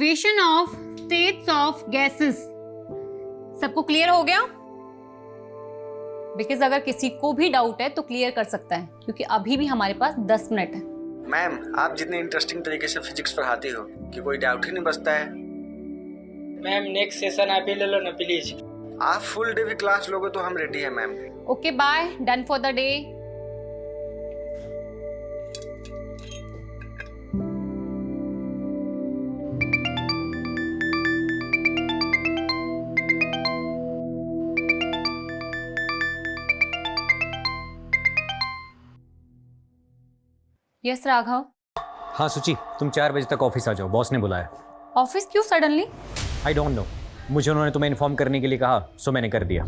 Equation of states of gases. सबको clear हो गया? बिकॉज अगर किसी को भी डाउट है तो क्लियर कर सकता है, क्योंकि अभी भी हमारे पास 10 मिनट है। मैम, आप जितने इंटरेस्टिंग तरीके से फिजिक्स पढ़ाती हो कि कोई डाउट ही नहीं बचता है। मैम नेक्स्ट सेशन आप ही ले लो ना प्लीज। आप फुल डे भी क्लास लोगे तो हम रेडी है ma'am. Okay bye, done for the day. Yes Raghav. हाँ सुची, तुम 4 बजे तक ऑफिस आ जाओ, बॉस ने बुलाया। ऑफिस क्यों सडनली? आई डोंट नो, मुझे उन्होंने तुम्हें इन्फॉर्म करने के लिए कहा, सो मैंने कर दिया।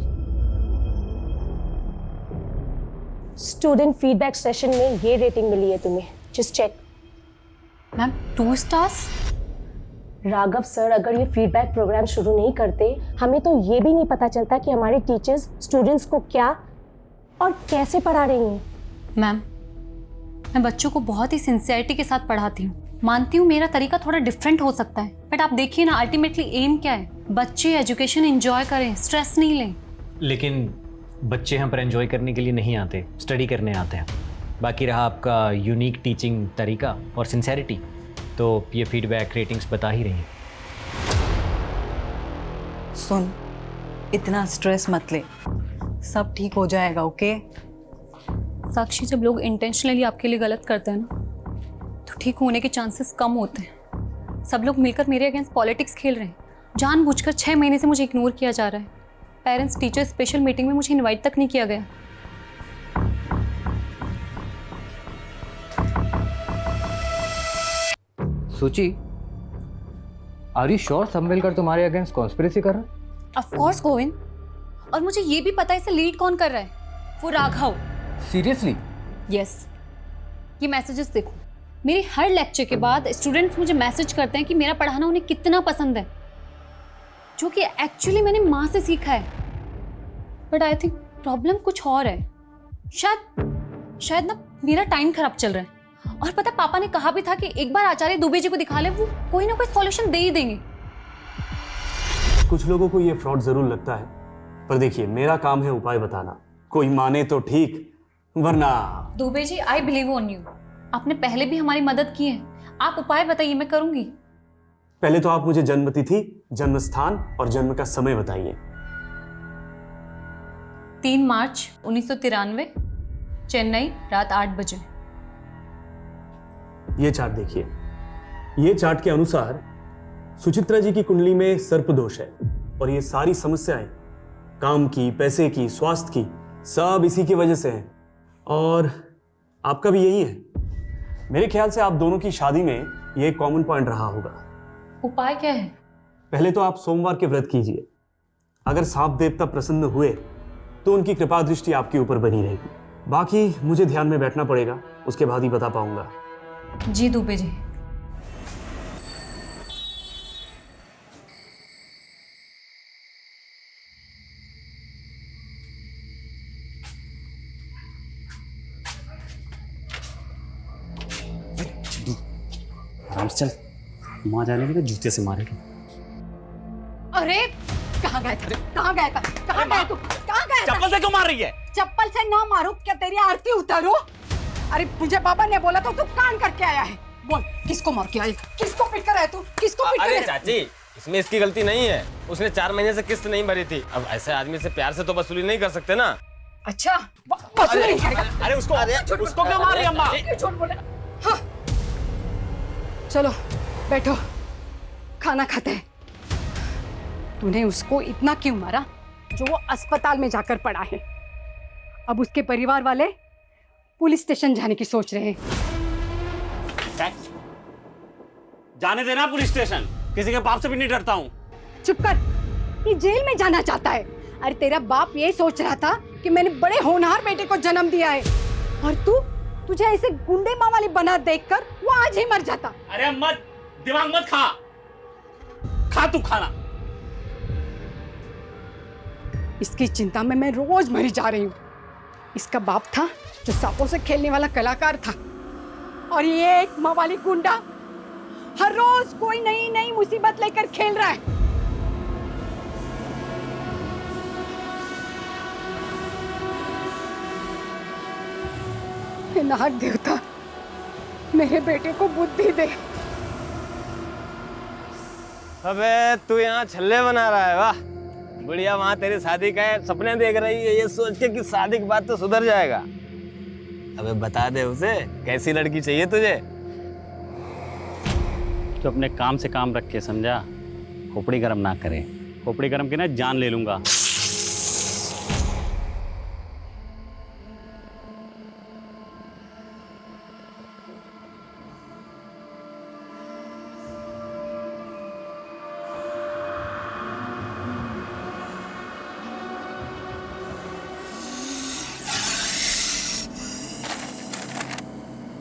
स्टूडेंट फीडबैक सेशन में ये रेटिंग मिली है तुम्हें, just check. Ma'am 2 stars? Raghav sir अगर ये फीडबैक प्रोग्राम शुरू नहीं करते, हमें तो ये भी नहीं पता चलता कि हमारे टीचर्स स्टूडेंट्स को क्या और कैसे पढ़ा रही हैं। मैम, मैं बच्चों को बहुत ही सिंसियरिटी के साथ पढ़ाती हूँ। मानती हूँ मेरा तरीका थोड़ा डिफरेंट हो सकता है, बट आप देखिए ना, अल्टीमेटली एम क्या है? बच्चे एजुकेशन एंजॉय करें, स्ट्रेस नहीं लें। लेकिन बच्चे यहाँ पर एंजॉय करने के लिए नहीं आते, स्टडी करने आते हैं। बाकी रहा आपका यूनिक टीचिंग तरीका और सिंसेरिटी, तो ये फीडबैक रेटिंग्स बता ही रही हैं। सुन, इतना स्ट्रेस मत ले, सब ठीक हो जाएगा। ओके साक्षी, जब लोग इंटेंशनली आपके लिए गलत करते हैं ना, तो ठीक होने के चांसेस कम होते हैं। सब लोग मिलकर मेरे अगेंस्ट पॉलिटिक्स खेल रहे हैं। जानबूझकर 6 महीने से मुझे इग्नोर किया जा रहा है। पेरेंट्स टीचर स्पेशल मीटिंग में मुझे इनवाइट तक नहीं किया गया। सुची, आर यू श्योर सम्मेलकर तुम्हारे अगेंस्ट कॉन्स्पिरेसी कर रहा है? ऑफ कोर्स गोविंद, और मुझे ये भी पता है इसे लीड कौन कर रहा है। वो राघव। सीरियसली? यस। ये मैसेजेस देखो, मेरे हर लेक्चर के बाद स्टूडेंट्स मुझे मैसेज करते हैं कि मेरा पढ़ाना उन्हें कितना पसंद है, जो कि एक्चुअली मैंने माँ से सीखा है। बट आई थिंक प्रॉब्लम कुछ और है। शायद ना मेरा टाइम खराब चल रहा है। और पता, पापा ने कहा भी था कि एक बार आचार्य दुबे जी को दिखा ले, वो कोई ना कोई सॉल्यूशन दे ही देंगे। कुछ लोगों को ये फ्रॉड जरूर लगता है, पर देखिए मेरा काम है उपाय बताना। कोई माने तो ठीक, वरना। Dubey ji, I believe on you. आपने पहले भी हमारी मदद की है, आप उपाय बताइए, मैं करूंगी। पहले तो आप मुझे जन्म तिथि, जन्म स्थान और जन्म का समय बताइए। 3 मार्च 1993, चेन्नई, रात 8 बजे। ये चार्ट देखिए। ये चार्ट के अनुसार सुचित्रा जी की कुंडली में सर्प दोष है, और ये सारी समस्याएं काम की, पैसे की, स्वास्थ्य की, सब इसी की वजह से हैं। और आपका भी यही है। मेरे ख्याल से आप दोनों की शादी में ये एक कॉमन पॉइंट रहा होगा। उपाय क्या है? पहले तो आप सोमवार के व्रत कीजिए। अगर सांप देवता प्रसन्न हुए तो उनकी कृपा दृष्टि आपके ऊपर बनी रहेगी। बाकी मुझे ध्यान में बैठना पड़ेगा, उसके बाद ही बता पाऊंगा। जी दुबे जी। आराम से चल, माँ जाने लगे जूते से मारेगी। अरे कहाँ गया था? कहाँ गया था? कहाँ गया तू? कहाँ गया था? चप्पल से क्यों मार रही है? चप्पल से ना मारो, क्या तेरी आरती उतारो? अरे मुझे पापा ने बोला तो तू कान करके आया है। बोल, किसको मार के आया? किसको पीट कर आया तू? किसको पीट कर आया? अरे चाची, इसमें इसकी गलती नहीं है। उसने 4 महीने से किस्त नहीं भरी थी। अब ऐसे आदमी से प्यार से तो वसूली नहीं कर सकते ना। अच्छा, वसूली नहीं करेगा? अरे उसको क्यों मार रही अम्मा? झूठ बोले। हाँ, चलो बैठो, खाना खाते हैं। तूने उसको इतना क्यों मारा जो वो अस्पताल में जाकर पड़ा है? अब उसके परिवार वाले पुलिस स्टेशन जाने की सोच रहे हैं। जाने देना पुलिस स्टेशन, किसी के बाप से भी नहीं डरता हूँ। चुप कर, ये जेल में जाना चाहता है। अरे तेरा बाप ये सोच रहा था कि मैंने बड़े होनहार बेटे को जन्म दिया है, और तुझे ऐसे गुंडे माँ वाली बना देखकर वो आज ही मर जाता। अरे मत दिमाग मत खा तू खाना। इसकी चिंता में मैं रोज मरी जा रही हूँ। इसका बाप था जो सांपों से खेलने वाला कलाकार था, और ये एक माँ वाली गुंडा हर रोज कोई नई नई मुसीबत लेकर खेल रहा है। हे नाग देवता, मेरे बेटे को बुद्धि दे। अबे तू यहाँ छल्ले बना रहा है, वाह बढ़िया। वहां तेरी शादी का है, सपने देख रही है ये सोच के कि शादी के बाद तो सुधर जाएगा। अबे बता दे उसे कैसी लड़की चाहिए तुझे। तो अपने काम से काम रख के, समझा? खोपड़ी गरम ना करे, खोपड़ी गरम की ना जान ले लूंगा।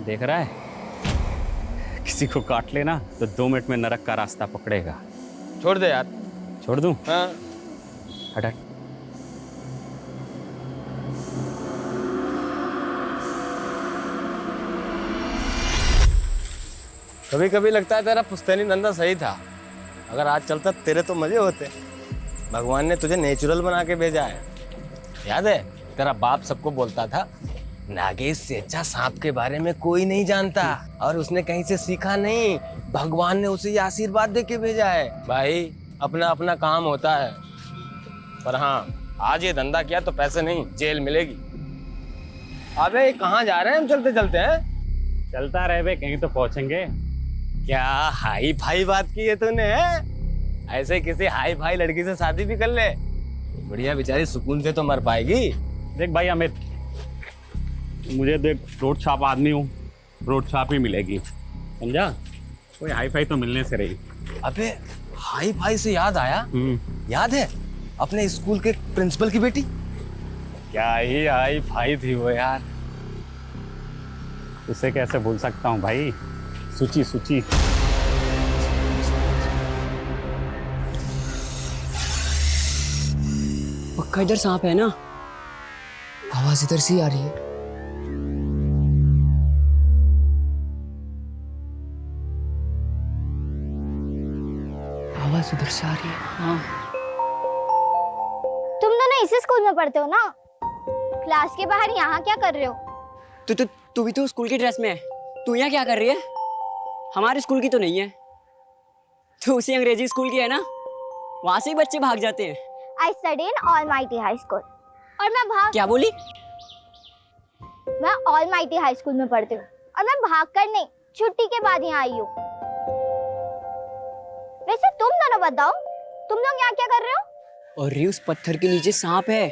देख रहा है, किसी को काट लेना तो 2 मिनट में नरक का रास्ता पकड़ेगा। छोड़ दे यार। छोड़ दूं? हाँ हट हट। कभी कभी लगता है तेरा पुश्तैनी धंधा सही था। अगर आज चलता तेरे तो मजे होते। भगवान ने तुझे नेचुरल बना के भेजा है। याद है तेरा बाप सबको बोलता था, नागेश से अच्छा सांप के बारे में कोई नहीं जानता, और उसने कहीं से सीखा नहीं, भगवान ने उसे ये आशीर्वाद दे के भेजा है। भाई अपना अपना काम होता है, पर हाँ आज ये धंधा किया तो पैसे नहीं जेल मिलेगी। अबे कहाँ जा रहे हैं हम चलते चलते हैं? चलता रहे बे, कहीं तो पहुंचेंगे। क्या हाई फाई बात की है तूने? ऐसे किसी हाई फाई लड़की से शादी भी कर ले, बढ़िया बेचारी सुकून से तो मर पाएगी। देख भाई अमित, मुझे देख रोड छाप आदमी हूँ, रोड छाप ही मिलेगी, समझा? कोई हाई फाई तो मिलने से रही। अबे हाई फाई से याद आया, याद है अपने स्कूल के प्रिंसिपल की बेटी? क्या ही हाई फाई थी वो यार, उसे कैसे भूल सकता हूँ भाई। सुची सुची। पक्का इधर सांप है ना? आवाज इधर से ही आ रही है। आवाज उधर से आ रही है। हाँ। तुम दोनों इसी स्कूल में पढ़ते हो ना? क्लास के बाहर यहाँ क्या कर रहे हो? तू भी तो स्कूल की ड्रेस में है, तू यहाँ क्या कर रही है? हमारे स्कूल की तो नहीं है, तो उसी अंग्रेजी स्कूल की है ना, वहां से ही बच्चे भाग जाते हैं। I study in Almighty High School। और मैं क्या बोली? मैं Almighty High School में पढ़ती हूँ, और मैं भाग कर नहीं, छुट्टी के बाद यहाँ आई हूँ। वैसे तुम दोनों बताओ, तुम लोग यहाँ क्या कर रहे हो? और री उस पत्थर के नीचे सांप है।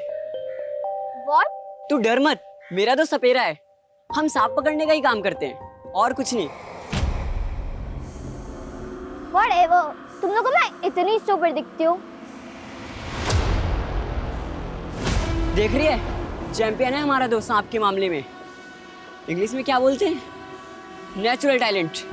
What? तू डर मत, मेरा तो सपेरा है, हम सांप पकड़ने का ही काम करते हैं और कुछ नहीं। Whatever, तुम लोगों को मैं इतनी स्टूपिड दिखती हूँ। देख रही है, चैंपियन है हमारा दोस्त सांप के मामले में। इंग्लिश में क्या बोलते हैं? Natural talent.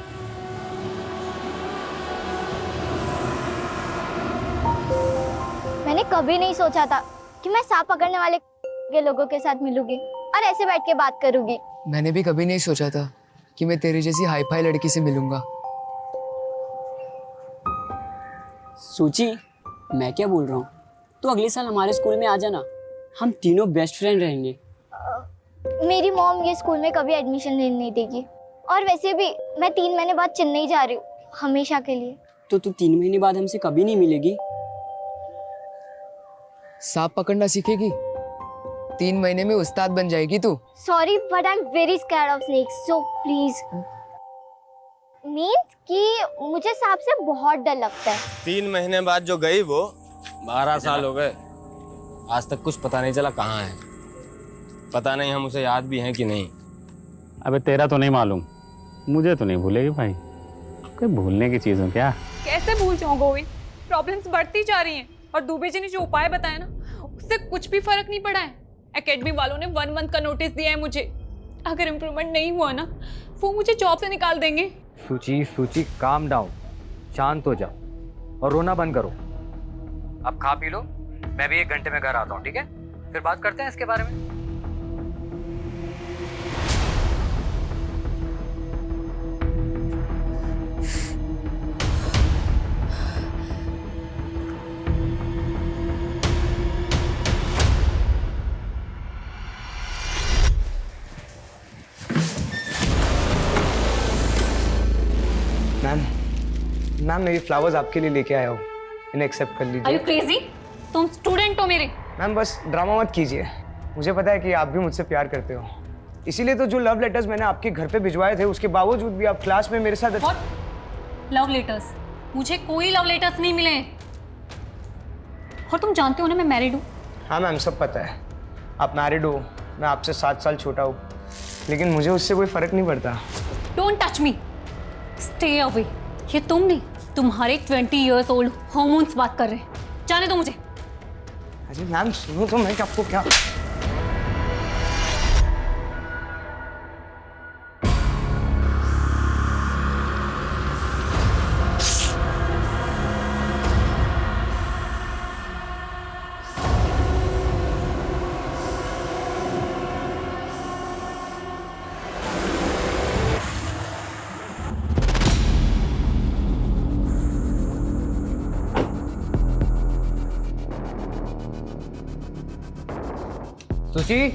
मैंने कभी नहीं सोचा था कि मैं सांप पकड़ने वाले के लोगों के साथ मिलूंगी और ऐसे बैठ के बात करूंगी। मैंने भी कभी नहीं सोचा था कि मैं तेरी जैसी हाई फाई लड़की से मिलूंगा। सूची, मैं क्या बोल रहा हूँ, तो अगले साल हमारे स्कूल में आ जाना, हम तीनों बेस्ट फ्रेंड रहेंगे। मेरी मॉम ये स्कूल में कभी एडमिशन लेने नहीं देगी, और वैसे भी मैं 3 महीने बाद चेन्नई जा रही हूँ, हमेशा के लिए। तो तू 3 महीने बाद हमसे कभी नहीं मिलेगी? सांप पकड़ना सीखेगी, 3 महीने में उस्ताद बन जाएगी तू। Sorry but I am very scared of snakes, so please. Means कि मुझे सांप से बहुत डर लगता है। 3 महीने बाद जो गई वो 12 साल हो गए, आज तक कुछ पता नहीं चला कहाँ है। पता नहीं हम उसे याद भी हैं कि नहीं। अबे तेरा तो नहीं मालूम, मुझे तो नहीं भूलेगी भाई, कोई भूलने की चीज़ हो क्या? कैसे भूल जाऊं गोविंद, प्रॉब्लम्स बढ़ती जा रही हैं, और दुबे जी ने जो उपाय बताया ना, उससे कुछ भी फर्क नहीं पड़ा है। एकेडमी वालों ने 1 मंथ का नोटिस दिया है मुझे, अगर इम्प्रूवमेंट नहीं हुआ ना, वो मुझे जॉब से निकाल देंगे। सूची सूची काम डाउन, शांत हो जाओ और रोना बंद करो। अब खा पी लो, मैं भी 1 घंटे में घर आता हूँ, ठीक है? फिर बात करते हैं इसके बारे में। मैम मैं ये फ्लावर्स आपके लिए लेके आया हूँ, इन्हें एक्सेप्ट कर आर यू लीजिए। क्रेजी? तुम स्टूडेंट हो मेरे। मैम बस ड्रामा मत कीजिए, मुझे पता है कि आप भी मुझसे प्यार करते हो, इसीलिए तो जो लव लेटर्स मैंने आपके घर पे भिजवाए थे उसके बावजूद भी आप क्लास में मेरे साथ। Love letters? मुझे कोई लव लेटर्स नहीं मिले। और तुम जानते हो ना मैं मैरिड हूँ। हाँ मैम सब पता है, आप मैरिड हो, मैं आपसे 7 साल छोटा हूँ, लेकिन मुझे उससे कोई फर्क नहीं पड़ता। Don't touch me, stay away. ये तुम नहीं, तुम्हारे 20 years old हॉर्मोन्स बात कर रहे हैं। जाने दो मुझे। अरे मैम सुनो तो, मैं आपको क्या। Suchi,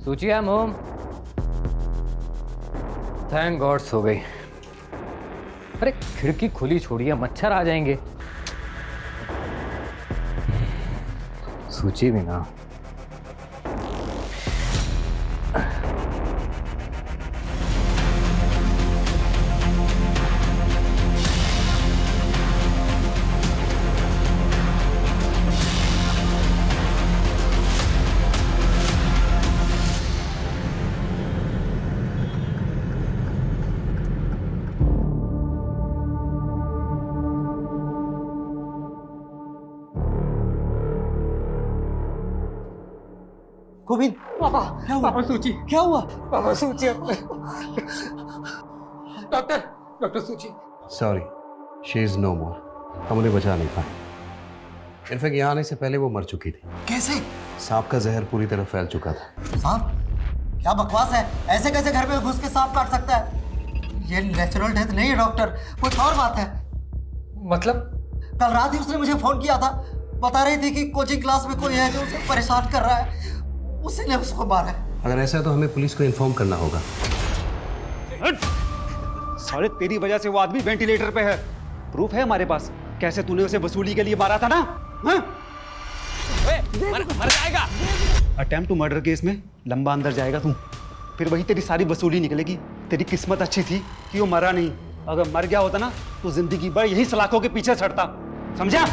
Suchi I am home. Thank God सो गई। अरे खिड़की खुली छोड़िए, मच्छर आ जाएंगे। सूची भी ना। गोविंद, पापा क्या हुआ? पापा सूची, क्या हुआ? पापा सूची। डॉक्टर, डॉक्टर सूची। सॉरी, शी इज नो मोर। हम उन्हें बचा नहीं पाए। इनफैक्ट यहाँ आने से पहले वो मर चुकी थी। कैसे? सांप का जहर पूरी तरह फैल चुका था। सांप? क्या बकवास है, ऐसे कैसे घर में घुस के सांप काट सकता है? ये नेचुरल डेथ नहीं है डॉक्टर, कुछ और बात है। मतलब? कल रात ही उसने मुझे फोन किया था, बता रही थी कि कोचिंग क्लास में कोई है जो उसे परेशान कर रहा है, उसी ने उसको मारा है। अगर ऐसा है तो हमें पुलिस को इन्फॉर्म करना होगा। साले तेरी वजह से वो आदमी वेंटिलेटर पे है। प्रूफ है हमारे पास, कैसे तूने उसे वसूली के लिए मारा था ना? हाँ? मर जाएगा। अटेम्प्ट टू मर्डर केस में लंबा अंदर जाएगा तू, फिर वही तेरी सारी वसूली निकलेगी। तेरी किस्मत अच्छी थी कि वो मरा नहीं, अगर मर गया होता ना तो जिंदगी भर यही सलाखों के पीछे सड़ता, समझा?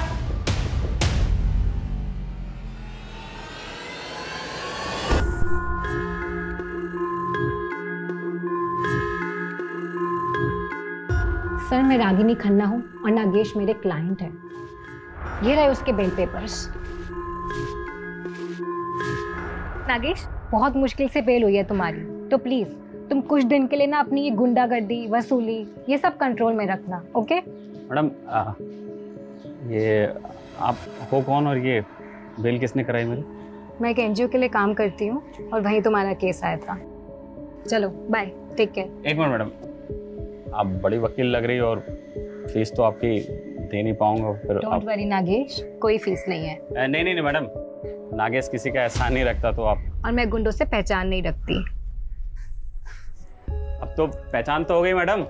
सर मैं रागिनी खन्ना हूँ और नागेश मेरे क्लाइंट हैं। ये रहे उसके बेल पेपर्स। नागेश, बहुत मुश्किल से बेल हुई है तुम्हारी, तो प्लीज तुम कुछ दिन के लिए ना अपनी ये गुंडागर्दी, वसूली, ये सब कंट्रोल में रखना, ओके? मैडम ये आप हो कौन और ये बेल किसने कराई मेरी? मैं एक एनजीओ के लिए काम करती हूँ और वहीं तुम्हारा केस आया था। चलो बाय, टेक केयर। एक मिनट मैडम, आप बड़ी वकील लग रही हो और फीस तो आपकी दे नहीं पाऊंगा फिर। डोंट वरी नागेश, कोई फीस नहीं है। नहीं नहीं नहीं मैडम, नागेश किसी का एहसान नहीं रखता तो आप। और मैं गुंडों से पहचान नहीं रखती। अब तो पहचान तो हो गई मैडम।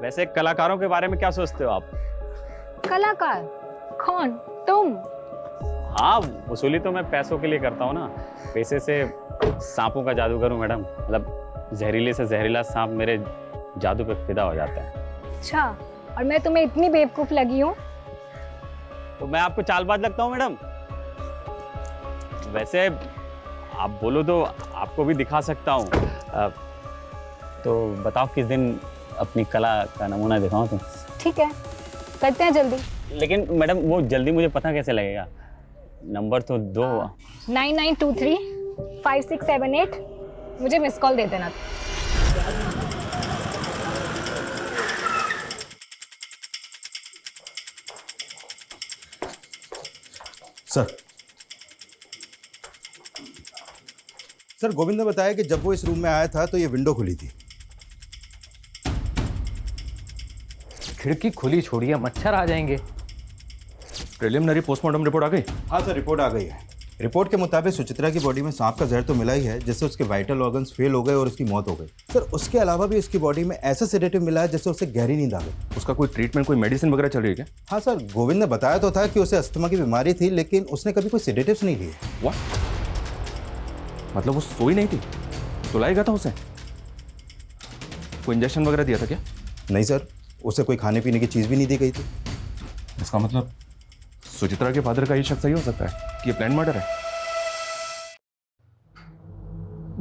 वैसे कलाकारों के बारे में क्या सोचते हो आप? कलाकार? कौन? तुम? हाँ, वसूली तो मैं पैसों के लिए करता हूँ ना। पैसे से सांपों का जादू करूँ मैडम, मतलब जहरीले से जहरीला सांप मेरे जादू पे फिदा हो जाता है। अच्छा, और मैं तुम्हें इतनी बेवकूफ लगी हूँ? तो मैं आपको चालबाज लगता हूँ मैडम? वैसे आप बोलो तो आपको भी दिखा सकता हूँ। तो बताओ किस दिन अपनी कला का नमूना दिखाऊं तुम? ठीक है, करते हैं जल्दी। लेकिन मैडम वो जल्दी मुझे पता कैसे लगेगा? नंबर तो दो। 99235678, मुझे मिस कॉल दे देना। सर गोविंद ने बताया कि जब वो इस रूम में आया था तो ये विंडो खुली थी। खिड़की खुली छोड़िए, मच्छर आ जाएंगे। प्रिलिमिनरी पोस्टमार्टम रिपोर्ट आ गई? हाँ सर, रिपोर्ट आ गई है। रिपोर्ट के मुताबिक सुचित्रा की बॉडी में सांप का जहर तो मिला ही है, जिससे उसके वाइटल ऑर्गन्स फेल हो गए और उसकी मौत हो गई। सर उसके अलावा भी उसकी बॉडी में ऐसा सेडेटिव मिला है जिससे उसे गहरी नींद आ गई। उसका कोई ट्रीटमेंट, कोई मेडिसिन वगैरह चल रही है क्या? हाँ सर, गोविंद ने बताया तो था कि उसे अस्थमा की बीमारी थी, लेकिन उसने कभी कोई सेडेटिव्स नहीं लिए। व्हाट? मतलब वो सोई नहीं थी, सुलाया गया था उसे? कोई इंजेक्शन वगैरह दिया था क्या? नहीं सर, उसे कोई खाने पीने की चीज़ भी नहीं दी गई थी। इसका मतलब सुचित्रा के फादर का ये शक सही हो सकता है कि ये प्लान मर्डर है।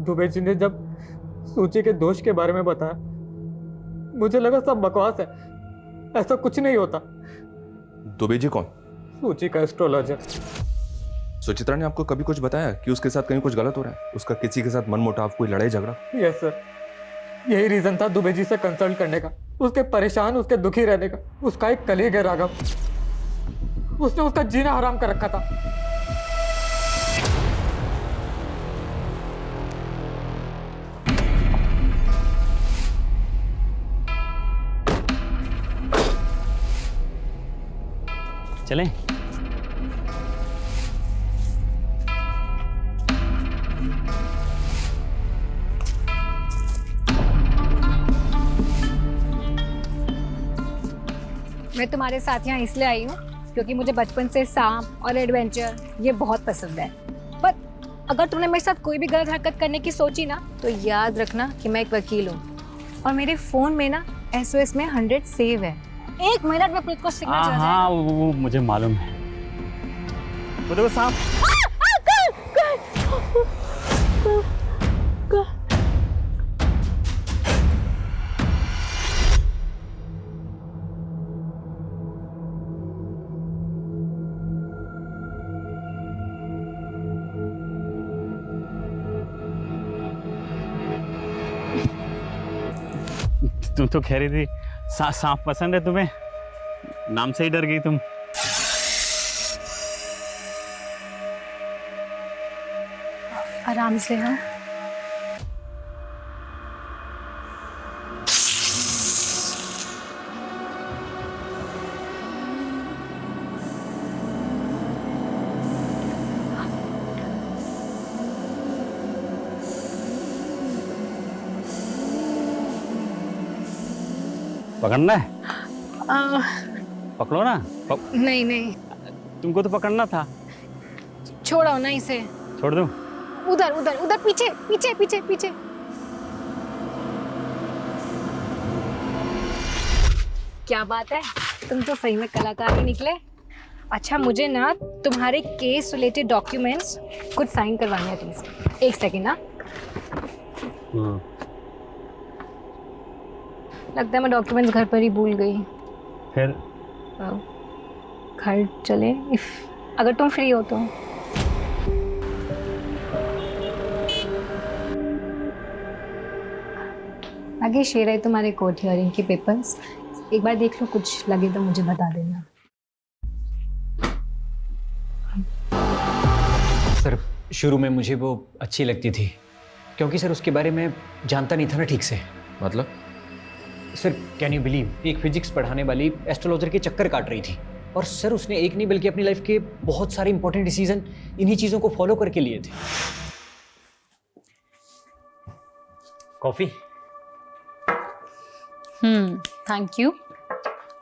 दुबे जी ने जब सूची के दोष के बारे में बताया, मुझे लगा सब बकवास है, ऐसा कुछ नहीं होता। दुबे जी कौन? सूची का एस्ट्रोलॉजर। सुचित्रा ने आपको कभी कुछ बताया कि उसके साथ कहीं कुछ गलत हो रहा है? उसका किसी के साथ मनमुटाव, कोई लड़ाई झगड़ा? यस सर, यही रीजन था दुबे जी से कंसल्ट करने का, उसके परेशान, उसके दुखी रहने का। उसका एक कलीग है राघव, उसने उसका जीना हराम कर रखा था। चलें? मैं तुम्हारे साथ यहाँ इसलिए आई हूँ क्योंकि मुझे बचपन से सांप और एडवेंचर ये बहुत पसंद है। पर अगर तुमने मेरे साथ कोई भी गलत हरकत करने की सोची ना, तो याद रखना कि मैं एक वकील हूँ और मेरे फ़ोन में ना SOS में 100 सेव है। 1 मिनट में पुलिस को सिग्नल चला जाएगा। हाँ वो मुझे मालूम है। वो देखो सांप। तुम तो कह रही थी सांप पसंद है तुम्हें, नाम से ही डर गई तुम। आराम से। हाँ पकड़ना है? पकड़ो ना। नहीं नहीं, तुमको तो पकड़ना था। छोड़ो ना इसे। छोड़ दूं? उधर उधर उधर, पीछे पीछे पीछे पीछे। क्या बात है, तुम तो सही में कलाकार ही निकले। अच्छा, मुझे ना तुम्हारे केस रिलेटेड डॉक्यूमेंट्स कुछ साइन करवाने हैं प्लीज। 1 सेकेंड ना। लगता है मैं डॉक्यूमेंट्स घर पर ही भूल गई। फिर घर चले अगर तुम फ्री हो तो। आगे शेयर है तुम्हारे कोर्ट हियरिंग के पेपर्स, एक बार देख लो, कुछ लगे तो मुझे बता देना। सर शुरू में मुझे वो अच्छी लगती थी क्योंकि सर उसके बारे में जानता नहीं था ना ठीक से। मतलब? सर कैन यू बिलीव, एक फिजिक्स पढ़ाने वाली एस्ट्रोलॉजर के चक्कर काट रही थी और सर उसने एक नहीं बल्कि अपनी लाइफ के बहुत सारे इंपॉर्टेंट डिसीजन इन्हीं चीज़ों को फॉलो करके लिए थे। कॉफ़ी? Thank you.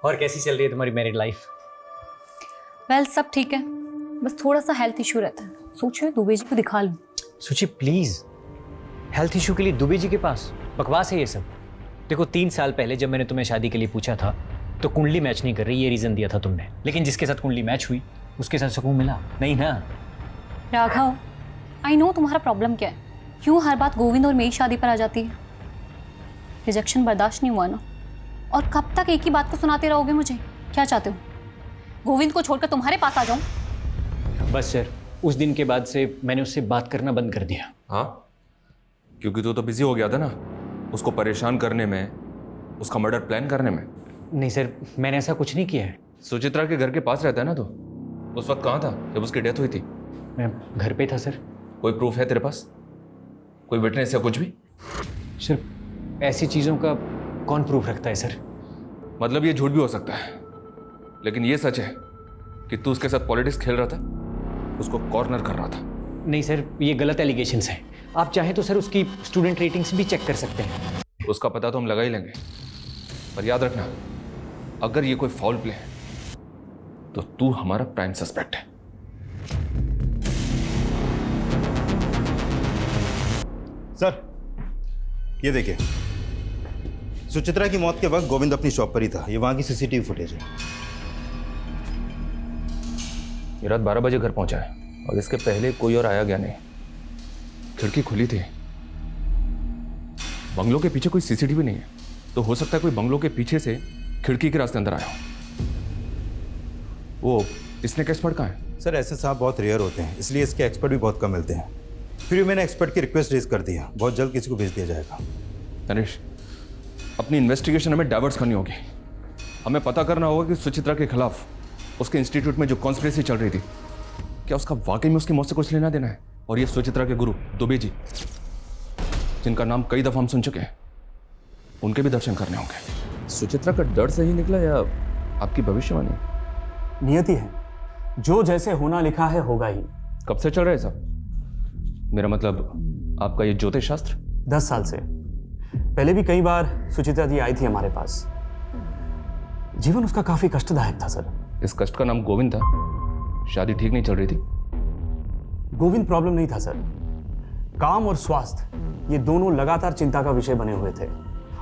और कैसी चल रही है तुम्हारी मैरिड लाइफ? वेल सब ठीक है, बस थोड़ा सा हेल्थ इशू रहता है। सोच रही दुबे जी को दिखा लूं। सुची प्लीज, हेल्थ इशू के लिए दुबे जी के पास? बकवास है ये सब। देखो 3 साल पहले जब मैंने तुम्हें शादी के लिए पूछा था तो कुंडली मैच नहीं कर रही, ये रीजन दिया था तुमने, लेकिन जिसके साथ कुंडली मैच हुई उसके साथ सुकून मिला नहीं ना? राघव, आई नो तुम्हारा प्रॉब्लम क्या है, क्यों हर बात गोविंद और मेरी शादी पर आ जाती है। रिजेक्शन बर्दाश्त नहीं हुआ ना, और कब तक एक ही बात को सुनाते रहोगे मुझे? क्या चाहते हो, गोविंद को छोड़कर तुम्हारे पास आ जाऊं? बस सर, उस दिन के बाद से मैंने उससे बात करना बंद कर दिया। हाँ, क्योंकि तू तो बिजी हो गया था ना उसको परेशान करने में, उसका मर्डर प्लान करने में। नहीं सर, मैंने ऐसा कुछ नहीं किया है। सुचित्रा के घर के पास रहता है ना, तो उस वक्त कहाँ था जब उसकी डेथ हुई थी? मैं घर पे था सर। कोई प्रूफ है तेरे पास, कोई विटनेस या कुछ भी? सर ऐसी चीज़ों का कौन प्रूफ रखता है सर? मतलब ये झूठ भी हो सकता है, लेकिन ये सच है कि तू उसके साथ पॉलिटिक्स खेल रहा था। उसको कॉर्नर कर रहा था। नहीं सर, ये गलत एलिगेशंस हैं। आप चाहें तो सर उसकी स्टूडेंट रेटिंग्स भी चेक कर सकते हैं। उसका पता तो हम लगा ही लेंगे, पर याद रखना, अगर ये कोई फाउल प्ले है तो तू हमारा प्राइम सस्पेक्ट है। सर ये देखिए, सुचित्रा की मौत के वक्त गोविंद अपनी शॉप पर ही था। ये वहां की सीसीटीवी फुटेज है। ये रात 12 बजे घर पहुंचा है और इसके पहले कोई और आया गया नहीं। खिड़की खुली थी। बंगलों के पीछे कोई सीसीटीवी नहीं है, तो हो सकता है कोई बंगलों के पीछे से खिड़की के रास्ते अंदर आया हो। वो इसने का एक्सपर्ट कहाँ है? सर ऐसे सांप बहुत रेयर होते हैं, इसलिए इसके एक्सपर्ट भी बहुत कम मिलते हैं। फिर मैंने एक्सपर्ट की रिक्वेस्ट रेज कर दी है, बहुत जल्द किसी को भेज दिया जाएगा। तनिष, अपनी इन्वेस्टिगेशन हमें डाइवर्ट करनी होगी। हमें पता करना होगा कि सुचित्रा के खिलाफ उसके इंस्टीट्यूट में जो कॉन्स्पिरेसी चल रही थी, क्या उसका वाकई में उसकी मौत से कुछ लेना देना है? और ये सुचित्रा के गुरु दुबे जी, जिनका नाम कई दफा हम सुन चुके हैं, उनके भी दर्शन करने होंगे। सुचित्रा का डर सही निकला या आपकी भविष्यवाणी? नियति है, जो जैसे होना लिखा है होगा ही। कब से चल रहा है सब? मेरा मतलब आपका ये ज्योतिष शास्त्र? 10 साल से। पहले भी कई बार सुचित्रा जी आई थी हमारे पास। जीवन उसका काफी कष्टदायक था सर। इस कष्ट का नाम गोविंद था। शादी ठीक नहीं चल रही थी? गोविंद प्रॉब्लम नहीं था सर। काम और स्वास्थ्य, ये दोनों लगातार चिंता का विषय बने हुए थे।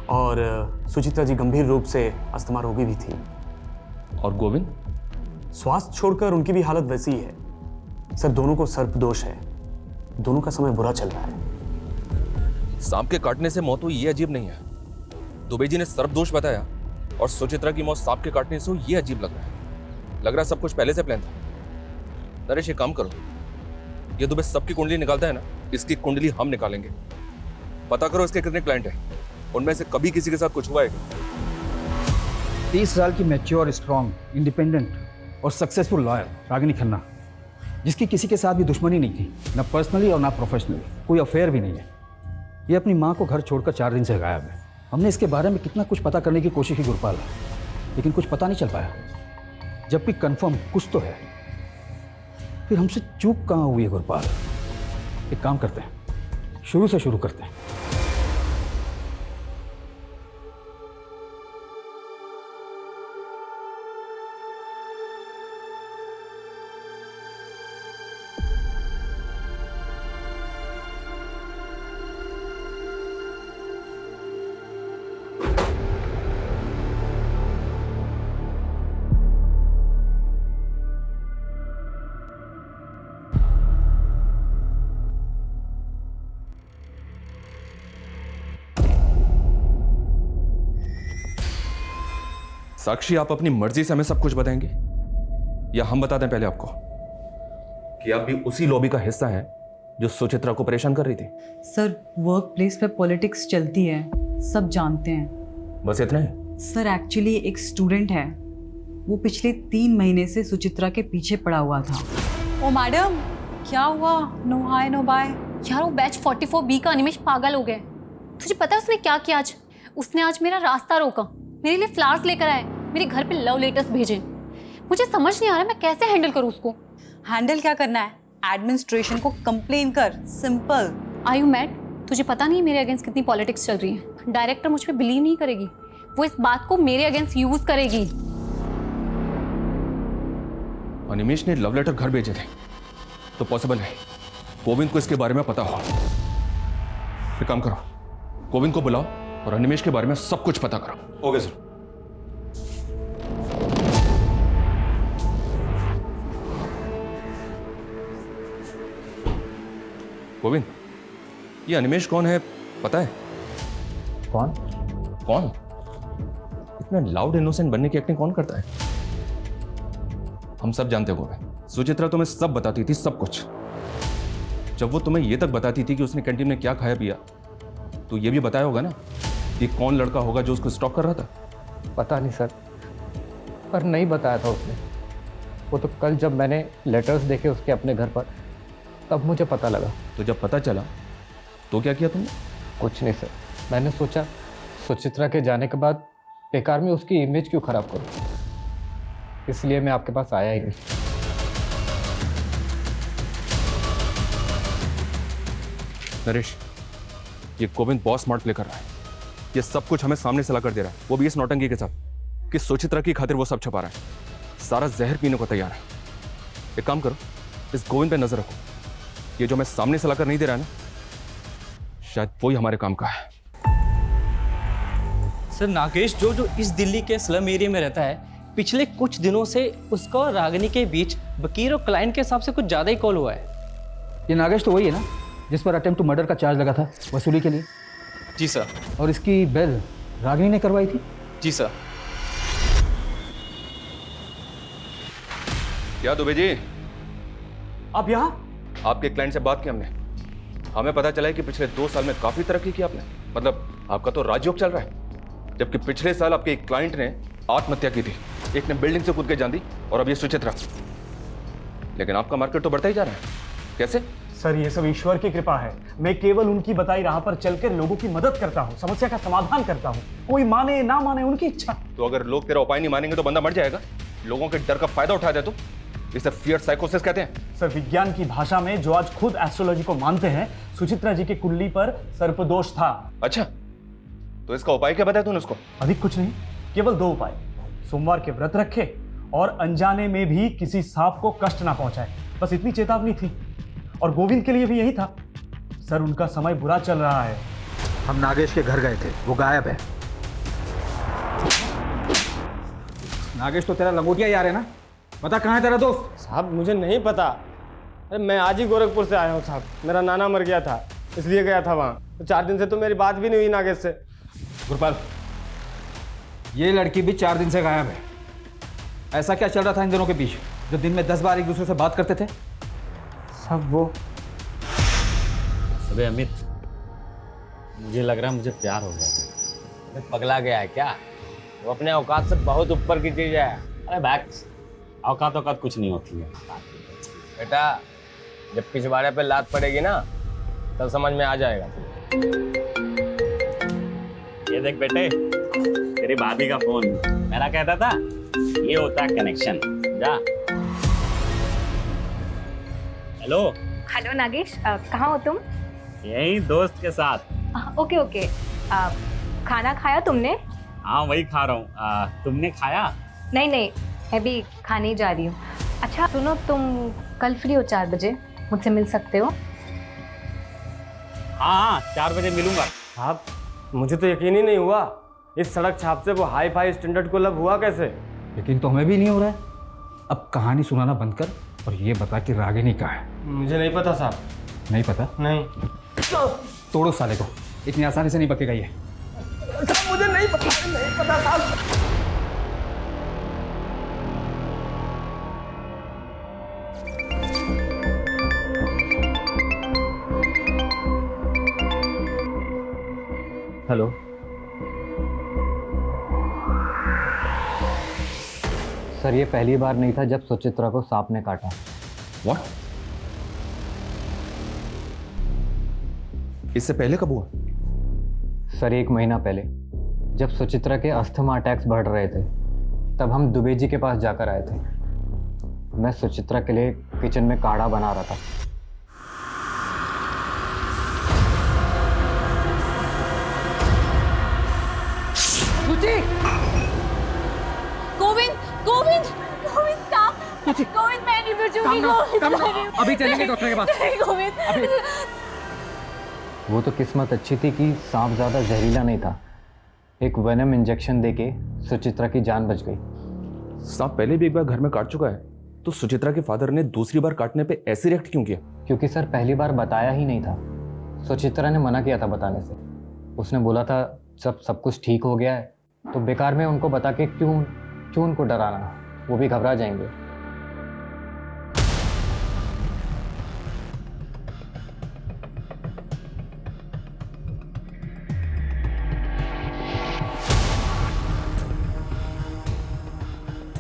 और सुचित्रा जी गंभीर रूप से अस्थमा रोगी भी थी। और गोविंद? स्वास्थ्य छोड़कर उनकी भी हालत वैसी ही है सर। दोनों को सर्पदोष है। दोनों का समय बुरा चल रहा है। सांप के काटने से मौत हुई ये अजीब नहीं है। दुबे जी ने सर्पदोष बताया और सुचित्रा की मौत सांप के काटने से हुई, ये अजीब लग रहा है। लग रहा है सब कुछ पहले से प्लान था। नरेश, ये काम करो, ये दुबे सबकी कुंडली निकालता है ना, इसकी कुंडली हम निकालेंगे। पता करो इसके कितने क्लाइंट हैं, उनमें से कभी किसी के साथ कुछ हुआ है? 30 साल की मैच्योर, स्ट्रॉन्ग, इंडिपेंडेंट और सक्सेसफुल लॉयर रागिनी खन्ना, जिसकी किसी के साथ भी दुश्मनी नहीं थी, ना पर्सनली और ना प्रोफेशनली। कोई अफेयर भी नहीं है। ये अपनी माँ को घर छोड़कर 4 दिन से गायब है। हमने इसके बारे में कितना कुछ पता करने की कोशिश की गुरपाल, लेकिन कुछ पता नहीं चल पाया। जबकि कंफर्म कुछ तो है, फिर हमसे चूक कहाँ हुई है गुरपाल? एक काम करते हैं, शुरू से शुरू करते हैं। साक्षी, आप अपनी मर्जी से हमें सब कुछ बताएंगे या हम बता दें पहले आपको कि आप भी उसी लॉबी का हिस्सा हैं जो सुचित्रा को परेशान कर रही थी? सर, वर्क प्लेस पे पॉलिटिक्स चलती है, सब जानते हैं। बस इतना ही? सर, एक्चुअली एक स्टूडेंट है, वो पिछले 3 महीने से सुचित्रा के पीछे पड़ा हुआ था। ओ मैडम, क्या हुआ? No hi no bye. यार वो बैच 44B का अनिमेश पागल हो गया। तुझे पता है उसने क्या किया आज? उसने आज मेरा रास्ता रोका, मेरे लिए फ्लावर्स लेकर आए, मेरे घर पे लव लेटर्स भेजे। मुझे समझ नहीं आ रहा मैं कैसे हैंडल करूँ उसको। हैंडल क्या करना है? एडमिनिस्ट्रेशन को कंप्लेन कर, सिंपल। Are you mad? तुझे पता नहीं मेरे अगेंस्ट कितनी पॉलिटिक्स चल रही है। डायरेक्टर मुझ पे बिलीव नहीं करेगी, वो इस बात को मेरे अगेंस्ट यूज करेगी। अनिमेश ने लव लेटर घर भेजे थे, तो पॉसिबल है गोविंद को इसके बारे में पता हो। एक काम करो, गोविंद को बुलाओ और अनिमेश के बारे में सब कुछ पता करो। Okay sir. गोविंद, ये अनिमेश कौन है पता है? कौन? कौन? इतना लाउड इनोसेंट बनने की एक्टिंग कौन करता है? हम सब जानते हो गोविंद। सुचित्रा तुम्हें सब बताती थी, सब कुछ। जब वो तुम्हें ये तक बताती थी कि उसने कैंटीन में क्या खाया पिया, तो ये भी बताया होगा ना कि कौन लड़का होगा जो उसको स्टॉक कर रहा था? पता नहीं सर, पर नहीं बताया था उसने। वो तो कल जब मैंने लेटर्स देखे उसके अपने घर पर, तब मुझे पता लगा। तो जब पता चला तो क्या किया तुमने? कुछ नहीं सर, मैंने सोचा सुचित्रा के जाने के बाद बेकार में उसकी इमेज क्यों खराब करूं, इसलिए मैं आपके पास आया ही नहीं। नरेश, ये गोविंद बहुत स्मार्ट प्ले कर रहा है। ये सब कुछ हमें सामने से ला कर दे रहा है, वो भी इस नौटंकी के साथ कि सुचित्रा की खातिर वो सब छुपा रहा है। सारा जहर पीने को तैयार है। एक काम करो, इस गोविंद पे नजर रखो। ये जो हमें सामने से लाकर नहीं दे रहा है ना, शायद वही हमारे काम का है। सर नागेश जो इस दिल्ली के स्लम एरिया में रहता है, पिछले कुछ दिनों से उसका और रागिनी के बीच वकील और क्लाइंट के हिसाब से कुछ ज़्यादा ही कॉल हुआ है। ये नागेश तो वही है ना जिस पर अटेम्प्ट टू मर्डर का चार्ज लगा था वसूली के लिए? जी सर। और इसकी बेल रागिनी ने करवाई थी? जी सर। क्या दुबे जी, आप यहाँ? आपके क्लाइंट से बात की हमने। हमें पता चला है कि पिछले 2 साल में काफी तरक्की की आपने। मतलब आपका तो राजयोग चल रहा है, जबकि पिछले साल आपके एक क्लाइंट ने आत्महत्या की थी। एक ने बिल्डिंग से कूद के जान दी और अब ये सुचित्रा। लेकिन आपका मार्केट तो बढ़ता ही जा रहा है। कैसे? सर ये सब ईश्वर की कृपा है। मैं केवल उनकी बताई राह पर चलकर लोगों की मदद करता हूँ, समस्या का समाधान करता हूँ। कोई माने ना माने उनकी इच्छा। तो अगर लोग तेरा उपाय नहीं मानेंगे तो बंदा मर जाएगा। लोगों के डर का फायदा उठा दे तो इसे फियर साइकोसिस कहते हैं। सर विज्ञान की भाषा में जो आज खुद एस्ट्रोलॉजी को मानते हैं, सुचित्रा जी की कुंडली पर सर्पदोष था। अच्छा, तो इसका उपाय क्या बताया तूने उसको? अधिक कुछ नहीं, केवल 2 उपाय। सोमवार के व्रत रखे और अनजाने में भी किसी सांप को कष्ट ना पहुंचाए, बस इतनी चेतावनी थी। और गोविंद के लिए भी यही था। सर उनका समय बुरा चल रहा है। हम नागेश के घर गए थे, वो गायब है। नागेश तो तेरा लंगोटिया यार है ना? बता कहाँ है तेरा दोस्त? साहब मुझे नहीं पता। अरे मैं आज ही गोरखपुर से आया हूँ साहब। मेरा नाना मर गया था, इसलिए गया था वहाँ। तो 4 दिन से तो मेरी बात भी नहीं हुई नागेश से। गुरपाल, ये लड़की भी 4 दिन से गायब है। ऐसा क्या चल रहा था इन दोनों के बीच जो दिन में 10 बार एक दूसरे से बात करते थे? सब वो। अबे अमित, मुझे लग रहा है मुझे प्यार हो गया। अरे पगला गया है क्या? वो अपने औकात से बहुत ऊपर की चीज है। अरे बैक्स, औकात कुछ नहीं होती है बेटा। जब पिछवाड़े पे लात पड़ेगी ना तब समझ में आ जाएगा। ये देख बेटे, तेरी भाभी का फोन। मेरा कहता था ये होता है कनेक्शन। जा। हेलो नागेश, कहाँ हो तुम? यही दोस्त के साथ। Okay okay. खाना खाया तुमने? हाँ वही खा रहा हूँ। तुमने खाया? नहीं, मैं भी खाने ही जा रही हूँ। अच्छा सुनो, तुम कल फ्री हो 4 बजे? मुझसे मिल सकते हो? हाँ 4 बजे मिलूंगा। साहब मुझे तो यकीन ही नहीं हुआ, इस सड़क छाप से वो हाई फाई स्टैंडर्ड को लब हुआ कैसे? यकीन तो हमें भी नहीं हो रहा है। अब कहानी सुनाना बंद कर और ये बता कि रागिनी कहाँ है? मुझे नहीं पता साहब। नहीं पता? नहीं। तोड़ो साले को, इतनी आसानी से नहीं बकेगा ये। मुझे नहीं पता साहब। हेलो, सर ये पहली बार नहीं था जब सुचित्रा को सांप ने काटा। What? इससे पहले कब हुआ? सर 1 महीना पहले, जब सुचित्रा के अस्थमा अटैक्स बढ़ रहे थे, तब हम दुबे जी के पास जाकर आए थे। मैं सुचित्रा के लिए किचन में काढ़ा बना रहा था। गोविंद मैं नहीं बचूंगी। अभी चलेंगे डॉक्टर के पास। गोविंद। वो तो किस्मत अच्छी थी कि सांप ज़्यादा जहरीला नहीं था। एक वेनम इंजेक्शन देके सुचित्रा की जान बच गई। सांप पहले भी एक बार घर में काट चुका है, तो सुचित्रा के फादर ने दूसरी बार काटने पे ऐसे रिएक्ट क्यों किया? क्योंकि सर पहली बार बताया ही नहीं था। सुचित्रा ने मना किया था बताने से। उसने बोला था जब सब कुछ ठीक हो गया है तो बेकार में उनको बता के क्यों उनको डराना, वो भी घबरा जाएंगे।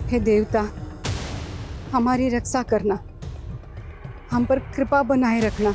हे देवता, हमारी रक्षा करना, हम पर कृपा बनाए रखना।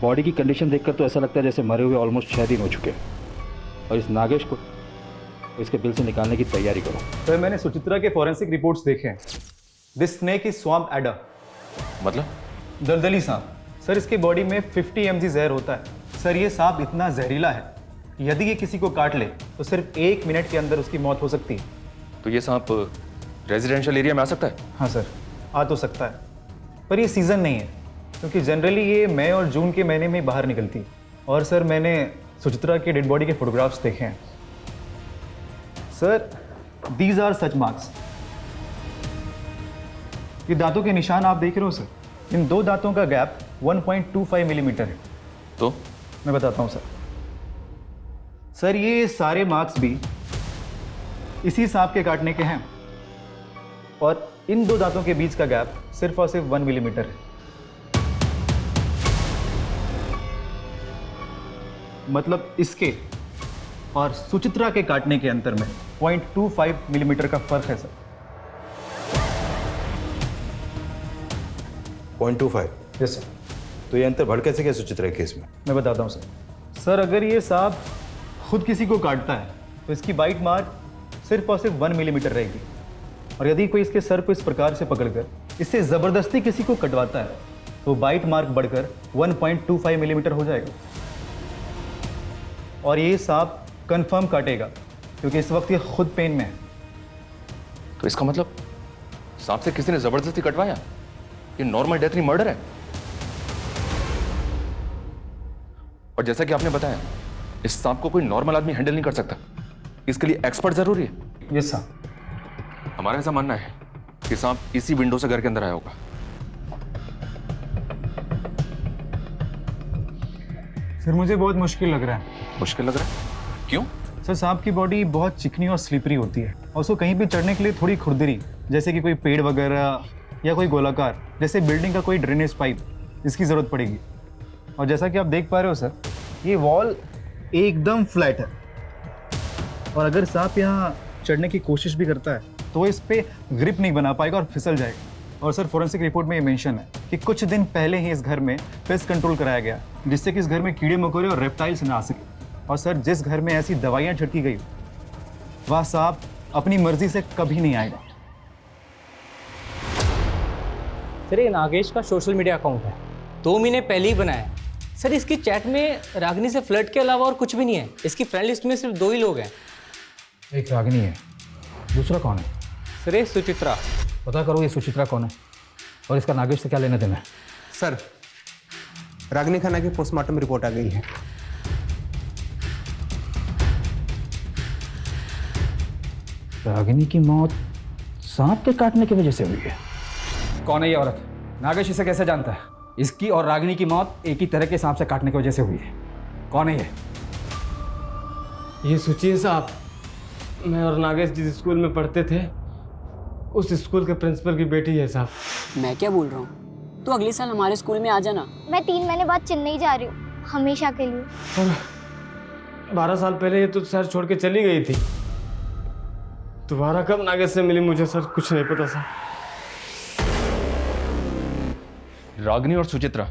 बॉडी की कंडीशन देखकर तो ऐसा लगता है जैसे मरे हुए ऑलमोस्ट 6 दिन हो चुके हैं। और इस नागेश को इसके बिल से निकालने की तैयारी करो। सर मैंने सुचित्रा के फॉरेंसिक रिपोर्ट्स देखे हैं। This snake is swamp adder. मतलब? दलदली सांप। सर इसकी बॉडी में 50 mg जहर होता है। सर ये सांप इतना जहरीला है, यदि ये किसी को काट ले तो सिर्फ 1 मिनट के अंदर उसकी मौत हो सकती है। तो ये सांप रेजिडेंशियल एरिया में आ सकता है? हाँ सर, आ तो सकता है, पर ये सीज़न नहीं है, क्योंकि जनरली ये मई और जून के महीने में बाहर निकलती है। और सर मैंने सुचित्रा के डेड बॉडी के फोटोग्राफ्स देखे हैं। Sir these are such marks. ये दांतों के निशान आप देख रहे हो सर, इन 2 दांतों का गैप 1.25 मिलीमीटर है। तो मैं बताता हूँ सर। सर ये सारे मार्क्स भी इसी सांप के काटने के हैं, और इन 2 दांतों के बीच का गैप सिर्फ और सिर्फ 1 मिलीमीटर है। मतलब इसके और सुचित्रा के काटने के अंतर में 0.25 मिलीमीटर का फर्क है सर। 0.25? Yes sir. तो ये अंतर बढ़ कैसे गया सुचित्रा के केस में? मैं बताता हूँ सर। सर अगर ये सांप खुद किसी को काटता है तो इसकी बाइट मार्क सिर्फ और सिर्फ 1 मिलीमीटर रहेगी, और यदि कोई इसके सर को इस प्रकार से पकड़कर इससे ज़बरदस्ती किसी को कटवाता है तो बाइट मार्क बढ़कर 1.25 मिलीमीटर हो जाएगा। और ये सांप कंफर्म काटेगा, क्योंकि इस वक्त ये खुद पेन में है। तो इसका मतलब सांप से किसी ने जबरदस्ती कटवाया? ये नॉर्मल डेथ नहीं, मर्डर है। और जैसा कि आपने बताया, इस सांप को कोई नॉर्मल आदमी हैंडल नहीं कर सकता, इसके लिए एक्सपर्ट जरूरी है। Yes sir. हमारा ऐसा मानना है कि सांप इसी विंडो से घर के अंदर आया होगा। फिर मुझे बहुत मुश्किल लग रहा है। मुश्किल लग रहा है? क्यों? सर सांप की बॉडी बहुत चिकनी और स्लिपरी होती है, और उसको कहीं भी चढ़ने के लिए थोड़ी खुरदरी, जैसे कि कोई पेड़ वगैरह या कोई गोलाकार जैसे बिल्डिंग का कोई ड्रेनेज पाइप, इसकी ज़रूरत पड़ेगी। और जैसा कि आप देख पा रहे हो सर, ये वॉल एकदम फ्लैट है, और अगर सांप यहाँ चढ़ने की कोशिश भी करता है तो वो इस पर ग्रिप नहीं बना पाएगा और फिसल जाएगा। और सर फॉरेंसिक रिपोर्ट में ये मेंशन है कि कुछ दिन पहले ही इस घर में पेस्ट कंट्रोल कराया गया, जिससे कि इस घर में कीड़े मकोड़े और रेप्टाइल्स ना आ सके। और सर जिस घर में ऐसी दवाइयाँ छिड़की गई, वह सांप अपनी मर्जी से कभी नहीं आएगा। सर ये नागेश का सोशल मीडिया अकाउंट है, 2 महीने पहले ही बनाया है। सर इसकी चैट में रागिनी से फ्लर्ट के अलावा और कुछ भी नहीं है। इसकी फ्रेंड लिस्ट में सिर्फ 2 ही लोग हैं। एक रागिनी है, दूसरा कौन है? सर ये सुचित्रा। पता करो ये सुचित्रा कौन है और इसका नागेश से क्या लेना देना है। सर रागिनी खन्ना की पोस्टमार्टम रिपोर्ट आ गई है। रागिनी की मौत सांप के काटने की वजह से हुई है। कौन है ये औरत? नागेश इसे कैसे जानता है? इसकी और रागिनी की मौत एक ही तरह के सांप से काटने की वजह से हुई है। कौन है ये सुचिए साहब, मैं और नागेश जिस स्कूल में पढ़ते थे उस स्कूल के प्रिंसिपल की बेटी है साहब। मैं क्या बोल रहा हूँ, तो अगले साल हमारे स्कूल में आ जाना। मैं 3 महीने बाद चेन्नई जा रही हूँ, हमेशा के लिए। और 12 साल पहले ये तो शहर छोड़ के चली गई थी। दोबारा कब नागेश से मिली मुझे सर कुछ नहीं पता सर। रागिनी और सुचित्रा,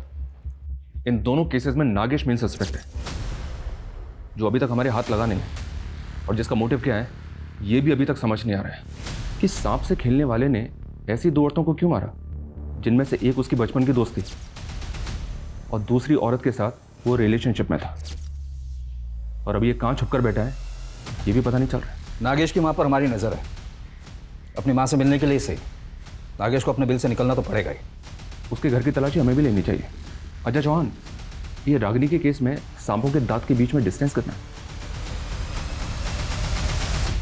इन दोनों केसेस में नागेश मेन सस्पेक्ट है, जो अभी तक हमारे हाथ लगा नहीं है। और जिसका मोटिव क्या है ये भी अभी तक समझ नहीं आ रहा है कि सांप से खेलने वाले ने ऐसी 2 औरतों को क्यों मारा, जिनमें से एक उसकी बचपन की दोस्त थी और दूसरी औरत के साथ वो रिलेशनशिप में था। और अभी ये कहाँ छुपकर बैठा है ये भी पता नहीं चल रहा है। नागेश की मां पर हमारी नजर है। अपनी मां से मिलने के लिए सही नागेश को अपने बिल से निकलना तो पड़ेगा ही। उसके घर की तलाशी हमें भी लेनी चाहिए। अजय चौहान, ये रागिनी के केस में सांपों के दांत के बीच में डिस्टेंस कितना है?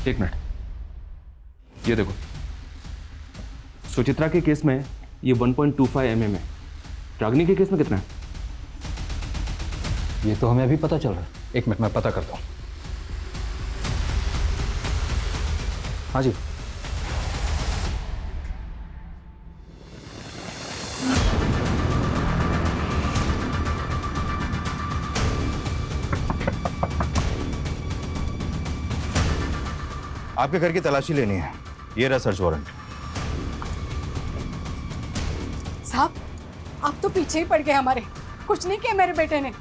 1 मिनट, ये देखो, सुचित्रा के केस में ये 1.25 mm है। रागिनी के केस में कितना है? ये तो हमें अभी पता चल रहा है। 1 मिनट में पता करता हूँ। हाँ जी। आपके घर की तलाशी लेनी है, ये रहा सर्च वारंट। साहब आप तो पीछे ही पड़ गए हमारे। कुछ नहीं किया मेरे बेटे ने।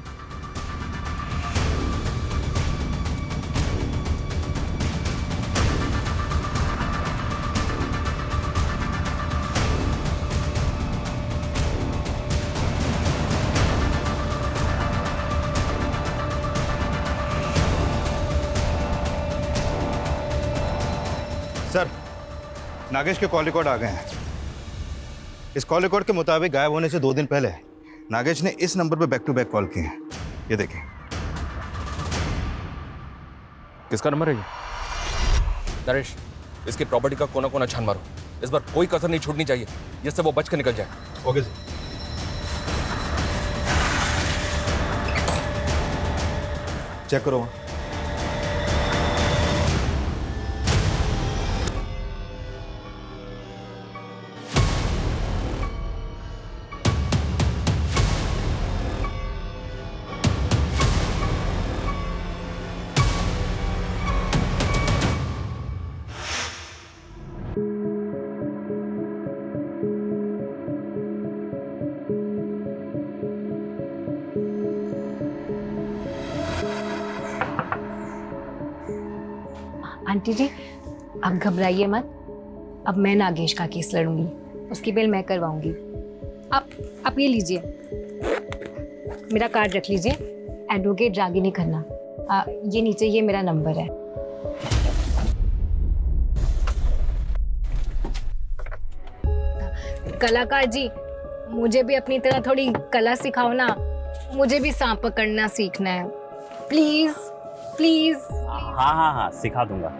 सर, नागेश के कॉल रिकॉर्ड आ गए हैं। इस कॉल रिकॉर्ड के मुताबिक गायब होने से 2 दिन पहले नागेश ने इस नंबर पर बैक टू बैक कॉल किए हैं। ये देखें। किसका नंबर है ये? नरेश, इसकी प्रॉपर्टी का कोना कोना छान मारो। इस बार कोई कसर नहीं छूटनी चाहिए, जिससे वो बच कर निकल जाए। Okay sir. चेक करो। आंटी जी, आप घबराइए मत। अब मैं नागेश का केस लड़ूंगी, उसकी बेल मैं करवाऊंगी। आप ये लीजिए, मेरा कार्ड रख लीजिए, एडवोकेट रागिनी खन्ना। ये नीचे ये मेरा नंबर है। कलाकार जी, मुझे भी अपनी तरह थोड़ी कला सिखाओ ना। मुझे भी सांप पकड़ना सीखना है, प्लीज प्लीज। हाँ हाँ हाँ, सिखा दूंगा।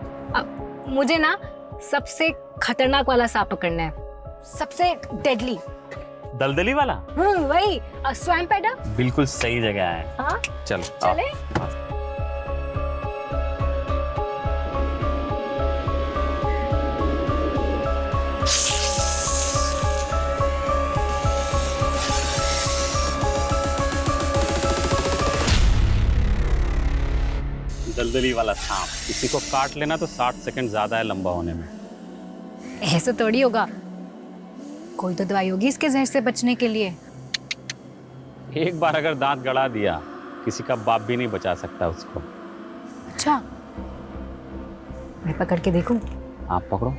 मुझे ना सबसे खतरनाक वाला सांप पकड़ना है, सबसे डेडली। दलदली वाला? वही स्वैम्प एडा। बिल्कुल सही जगह है। हाँ चलो चले। दलदली वाला सांप, किसी को काट लेना तो 60 सेकंड ज्यादा है लंबा होने में। ऐसे थोड़ी होगा, कोई तो दवाई होगी इसके जहर से बचने के लिए। एक बार अगर दांत गड़ा दिया, किसी का बाप भी नहीं बचा सकता उसको। अच्छा, मैं पकड़ के देखूं? आप पकड़ो,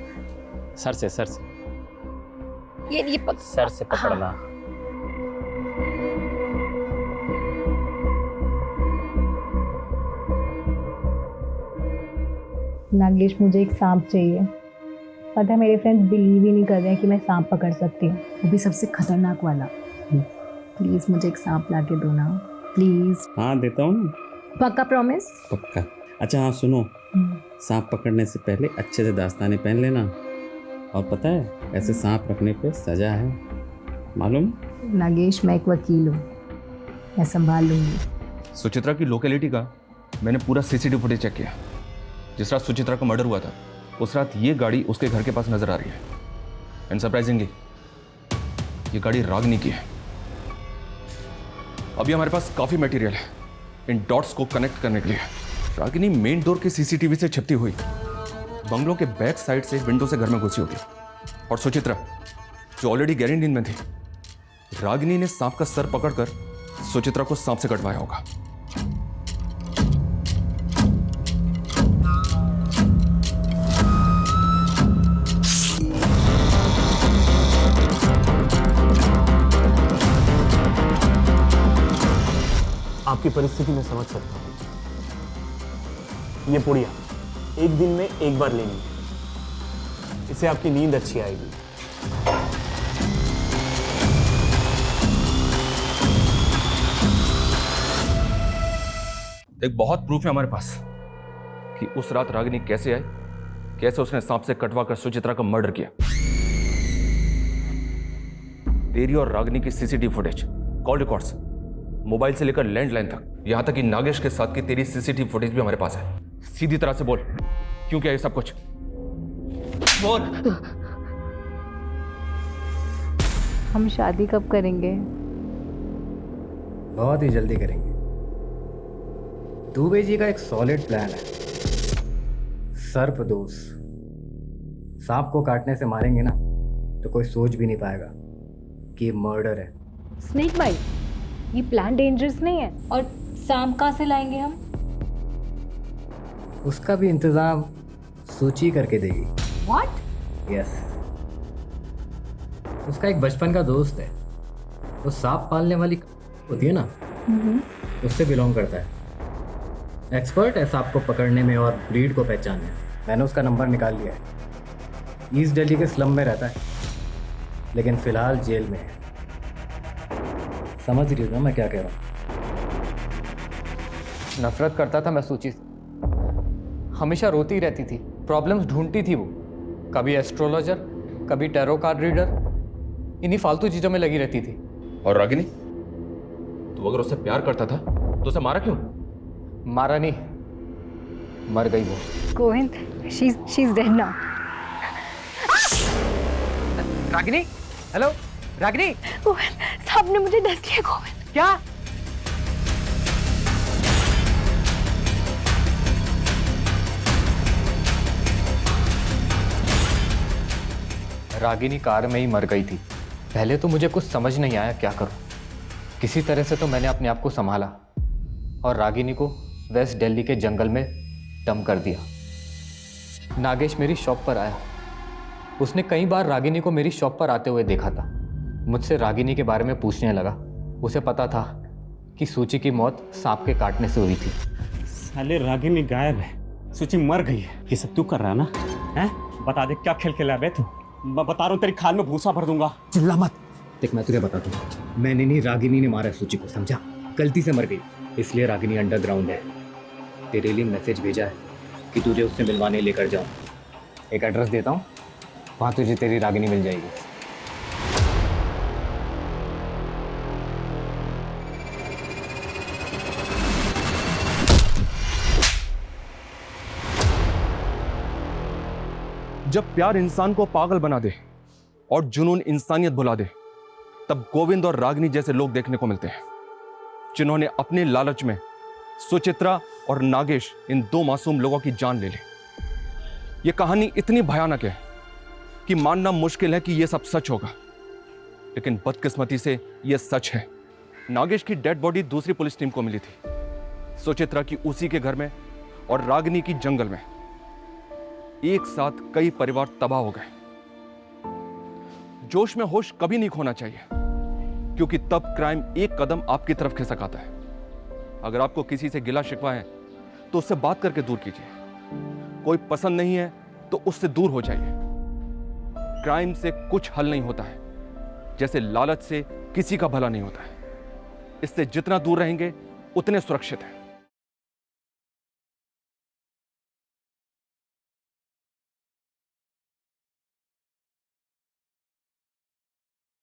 सर से सर से। ये सर से पकड़ना। हाँ। नागेश, मुझे एक सांप चाहिए। पता है मेरे फ्रेंड्स बिलीव ही नहीं कर रहे हैं कि मैं सांप पकड़ सकती हूँ, वो भी सबसे खतरनाक वाला। प्लीज मुझे एक सांप ला के दो ना, प्लीज। हाँ देता हूँ ना। पक्का प्रॉमिस? पक्का। अच्छा हाँ सुनो, सांप पकड़ने से पहले अच्छे से दास्ताने पहन लेना। और पता है, ऐसे सांप रखने पे सजा है, मालूम? नागेश, मैं एक वकील हूँ, मैं संभाल लूंगी। सुचित्रा की लोकेलिटी का मैंने पूरा सीसीटीवी फुटेज चेक किया। जिस रात सुचित्रा का मर्डर हुआ था, उस रात ये गाड़ी उसके घर के पास नजर आ रही है। एंड सरप्राइजिंगली ये गाड़ी रागिनी की है। अभी हमारे पास काफी मटेरियल है इन डॉट्स को कनेक्ट करने के लिए। रागिनी मेन डोर के सीसीटीवी से छिपती हुई बंगलों के बैक साइड से विंडो से घर में घुसी होगी। और सुचित्रा, जो ऑलरेडी गहरी नींद में थी, रागिनी ने सांप का सर पकड़कर सुचित्रा को सांप से कटवाया होगा। आपकी परिस्थिति में समझ सकता हूं। ये पुड़िया एक दिन में एक बार लेनी है, इससे आपकी नींद अच्छी आएगी। एक बहुत प्रूफ है हमारे पास कि उस रात रागिनी कैसे आई, कैसे उसने सांप से कटवा कर सुचित्रा का मर्डर किया। तेरी और रागिनी की CCTV footage, call records, mobile से लेकर लैंडलाइन तक, यहां तक कि नागेश के साथ की तेरी सीसीटीवी फुटेज भी हमारे पास है। सीधी तरह से बोल, क्यों किया ये सब कुछ? बोल। हम शादी कब करेंगे? बहुत ही जल्दी करेंगे। दुबे जी का एक सॉलिड प्लान है। सर्पदोष, सांप को काटने से मारेंगे ना तो कोई सोच भी नहीं पाएगा कि ये मर्डर है। Snake bite? ये प्लान डेंजरस नहीं है। और सांप कहाँ से लाएंगे हम? उसका भी इंतजाम सूची करके देगी। व्हाट? यस, उसका एक बचपन का दोस्त है, वो सांप पालने वाली होती है ना, उससे बिलोंग करता है। एक्सपर्ट है सांप को पकड़ने में और ब्रीड को पहचानने में। मैंने उसका नंबर निकाल लिया है। ईस्ट दिल्ली के स्लम में रहता है, लेकिन फिलहाल जेल में है। समझ रही हो ना मैं क्या कह रहा हूँ? नफरत करता था मैं सूची से, हमेशा रोती रहती थी, प्रॉब्लम्स ढूंढती थी वो, कभी एस्ट्रोलॉजर, कभी टैरो कार्ड रीडर, इन्हीं फालतू चीज़ों में लगी रहती थी। और रागिनी, तू अगर उससे प्यार करता था तो उसे मारा क्यों? मारा नहीं, मर गई वो। Govind, she is dead now. Ragini, hello Ragini. Govind, सांप ने मुझे डस लिया। गोविंद, क्या? रागिनी कार में ही मर गई थी। पहले तो मुझे कुछ समझ नहीं आया क्या करूं। किसी तरह से तो मैंने अपने आप को संभाला और रागिनी को वेस्ट दिल्ली के जंगल में डंप कर दिया। नागेश मेरी शॉप पर आया, उसने कई बार रागिनी को मेरी शॉप पर आते हुए देखा था। मुझसे रागिनी के बारे में पूछने लगा। उसे पता था कि सूची की मौत सांप के काटने से हुई थी। साले रागिनी गायब है, सूची मर गई है, ये सब तू कर रहा है ना? हैं? बता दे क्या खेल खेला है बे तू? मैं बता रहा हूँ तेरी खाल में भूसा भर दूंगा। चिल्ला मत। देख मैं तुझे बताता हूँ, मैंने नहीं, रागिनी ने मारा है सूची को, समझा? गलती से मर गई, इसलिए रागिनी अंडरग्राउंड है। तेरे लिए मैसेज भेजा है कि तुझे उससे मिलवाने लेकर जाऊँ। एक एड्रेस देता हूँ, वहाँ तुझे तेरी रागिनी मिल जाएगी। जब प्यार इंसान को पागल बना दे और जुनून इंसानियत भुला दे, तब गोविंद और रागिनी जैसे लोग देखने को मिलते हैं, जिन्होंने अपने लालच में सुचित्रा और नागेश, इन दो मासूम लोगों की जान ले ली। यह कहानी इतनी भयानक है कि मानना मुश्किल है कि यह सब सच होगा, लेकिन बदकिस्मती से यह सच है। नागेश की डेड बॉडी दूसरी पुलिस टीम को मिली थी, सुचित्रा की उसी के घर में और रागिनी की जंगल में। एक साथ कई परिवार तबाह हो गए। जोश में होश कभी नहीं खोना चाहिए, क्योंकि तब क्राइम एक कदम आपकी तरफ खिसक आता है। अगर आपको किसी से गिला शिकवा है तो उससे बात करके दूर कीजिए। कोई पसंद नहीं है तो उससे दूर हो जाइए। क्राइम से कुछ हल नहीं होता है, जैसे लालच से किसी का भला नहीं होता है। इससे जितना दूर रहेंगे उतने सुरक्षित हैं।